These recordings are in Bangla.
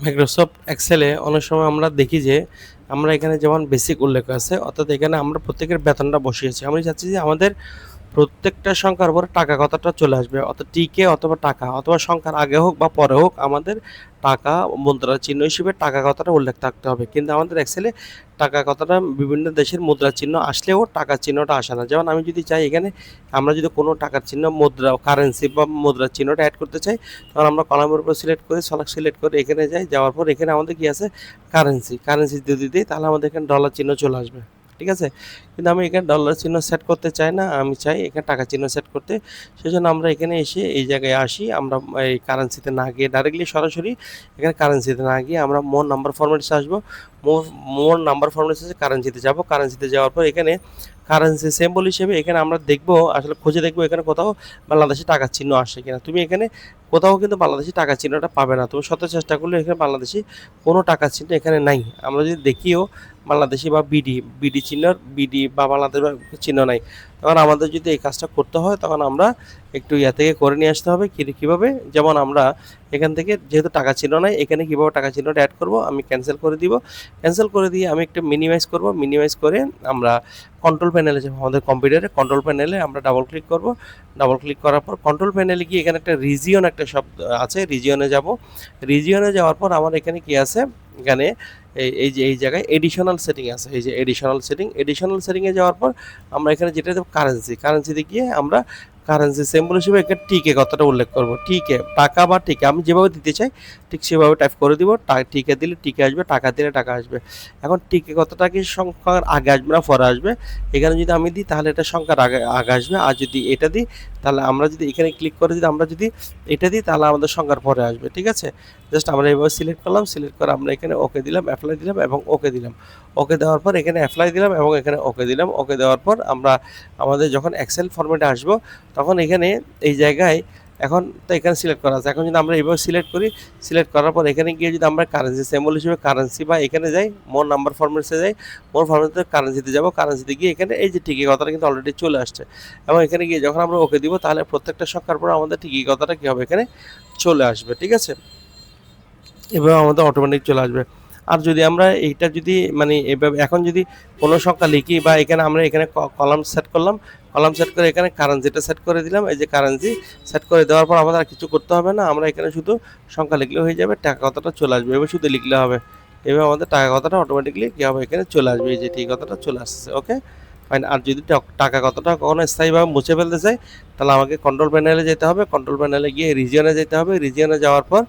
মাইক্রোসফট এক্সেলে অনেক সময় আমরা দেখি যে আমরা এখানে যেমন বেসিক উল্লেখ আছে, অর্থাৎ এখানে আমরা প্রত্যেকের বেতনটা বসিয়েছি। আমি চাচ্ছি যে আমাদের প্রত্যেকটা সংখ্যার উপরে টাকা কথাটা চলে আসবে, অর্থাৎ টিকে অথবা টাকা অথবা সংখ্যার আগে হোক বা পরে হোক আমাদের টাকা মুদ্রার চিহ্ন হিসেবে টাকা কথাটা উল্লেখ থাকতে হবে। কিন্তু আমাদের এক্সেলে টাকা কথাটা বিভিন্ন দেশের মুদ্রার চিহ্ন আসলেও টাকার চিহ্নটা আসে না। যেমন আমি যদি চাই এখানে আমরা যদি কোনো টাকার চিহ্ন মুদ্রা কারেন্সি বা মুদ্রার চিহ্নটা অ্যাড করতে চাই, তখন আমরা কলামের উপর সিলেক্ট করে সিলেক্ট করে এখানে যাই, যাওয়ার পর এখানে আমাদের কি আছে কারেন্সি যদি দিই তাহলে আমাদের এখানে ডলার চিহ্ন চলে আসবে। ঠিক আছে, কিন্তু আমি এখানে ডলার চিহ্ন সেট করতে চাই না, আমি চাই এখানে টাকা চিহ্ন সেট করতে। সেজন্য আমরা এখানে এসে এই জায়গায় আসি, আমরা এই কারেন্সিতে না গিয়ে ডাইরেক্টলি সরাসরি এখানে কারেন্সিতে না গিয়ে আমরা মোর নাম্বার ফরম্যাটে আসবো। মোর নাম্বার ফরম্যাটে এসে কারেন্সিতে যাব। কারেন্সিতে যাওয়ার পর এখানে কারেন্সি সিম্বল হিসেবে এখানে আমরা দেখবো, আসলে খুঁজে দেখবো এখানে কোথাও বাংলাদেশি টাকার চিহ্ন আসে কিনা। তুমি এখানে কোথাও কিন্তু বাংলাদেশি টাকার চিহ্নটা পাবে না, তুমি শত চেষ্টা করলে এখানে বাংলাদেশি কোনো টাকার চিহ্ন এখানে নাই। আমরা যদি দেখিও বাংলাদেশি বা বিডি চিহ্ন, বিডি বা বাংলাদেশ চিহ্ন নাই, তখন আমাদের যদি এই কাজটা করতে হয় তখন আমরা একটু ইয়া থেকে করে নিয়ে আসতে হবে। কীভাবে, যেমন আমরা এখান থেকে যেহেতু টাকা চিহ্ন নাই, এখানে কীভাবে টাকা চিহ্নটা অ্যাড করব, আমি ক্যান্সেল করে দিব। ক্যান্সেল করে দিয়ে আমি একটু মিনিমাইজ করব। মিনিমাইজ করে আমরা কন্ট্রোল প্যানেলে যাব, আমাদের কম্পিউটারে কন্ট্রোল প্যানেলে আমরা ডাবল ক্লিক করব। ডাবল ক্লিক করার পর কন্ট্রোল প্যানেলে গিয়ে এখানে একটা রিজিয়ন একটা শব্দ আছে, রিজিয়নে যাব। রিজিয়নে যাওয়ার পর আমার এখানে কি আছে, এখানে এই জায়গায় এডিশনাল সেটিং আছে, এই যে এডিশনাল সেটিংয়ে যাওয়ার পর আমরা এখানে যেটা দেবো কারেন্সিতে গিয়ে আমরা কারেন্সি সিম্বল হিসেবে এখানে টিকে কথাটা উল্লেখ করব। টিকে টাকা বা টিকে আমি যেভাবে দিতে চাই ঠিক সেভাবে টাইপ করে দিব। টিকে দিলে টিকে আসবে, টাকা দিলে টাকা আসবে। এখন টিকে কথাটা কি সংখ্যার আগে আসবে না পরে আসবে? এখানে যদি আমি দিই তাহলে এটা সংখ্যার আগে আসবে, আর যদি এটা দিই তাহলে আমরা যদি এখানে ক্লিক করে যদি আমরা যদি এটা দিই তাহলে আমাদের সংখ্যার পরে আসবে। ঠিক আছে, জাস্ট আমরা এইভাবে সিলেক্ট করলাম, সিলেক্ট করে আমরা এখানে ওকে দিলাম, অ্যাপ্লাই দিলাম এবং ওকে দিলাম। ওকে দেওয়ার পর এখানে অ্যাপ্লাই দিলাম এবং এখানে ওকে দিলাম। ওকে দেওয়ার পর আমরা আমাদের যখন এক্সেল ফরম্যাটে আসবো তখন এখানে এই জায়গায় এখন তো এখানে সিলেক্ট করা আছে। এখন যদি আমরা এইভাবে সিলেক্ট করি, সিলেক্ট করার পর এখানে গিয়ে যদি আমরা কারেন্সি সিম্বল হিসেবে কারেন্সি বা এখানে যাই, মোর নাম্বার ফরম্যাটে যাই, মোর ফরম্যাটে কারেন্সিতে যাব। কারেন্সিতে গিয়ে এখানে এই যে টিকি কথাটা কিন্তু অলরেডি চলে আসছে, এবং এখানে গিয়ে যখন আমরা ওকে দিব তাহলে প্রত্যেকটা সংখ্যার পর আমাদের টিকি কথাটা কী হবে, এখানে চলে আসবে। ঠিক আছে, এভাবে আমাদের অটোমেটিক চলে আসবে। আর যদি আমরা এইটা যদি মানে এভাবে এখন যদি কোনো সংখ্যা লিখি বা এখানে আমরা এখানে কলাম সেট করলাম, কলাম সেট করে এখানে কারেন্সিটা সেট করে দিলাম। এই যে কারেন্সি সেট করে দেওয়ার পর আমাদের আর কিছু করতে হবে না, আমরা এখানে শুধু সংখ্যা লিখলে হয়ে যাবে, টাকা কথাটা চলে আসবে, এবার শুধু লিখলে হবে। এভাবে আমাদের টাকা কথাটা অটোমেটিকলি কী হবে, এখানে চলে আসবে। এই যে ঠিক কথাটা চলে আসছে। Okay fine. আর যদি টাকা কথাটা কখনো স্থায়ীভাবে মুছে ফেলতে চাই তাহলে আমাকে কন্ট্রোল প্যানেলে যেতে হবে। কন্ট্রোল প্যানেলে গিয়ে রিজিয়নে যেতে হবে। রিজিয়নে যাওয়ার পর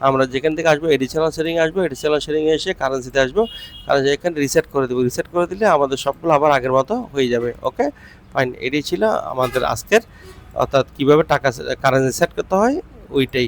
আমরা যেখান থেকে আসবো এডিশনাল সেটিং আসবো, এডিশনাল সেটিংয়ে এসে কারেন্সিতে আসবো, কারেন্সি এখানে রিসেট করে দেবো। রিসেট করে দিলে আমাদের সবগুলো আবার আগের মতো হয়ে যাবে। ওকে ফাইন, এটাই ছিল আমাদের আজকের, অর্থাৎ কীভাবে টাকা কারেন্সি সেট করতে হয় ওইটাই।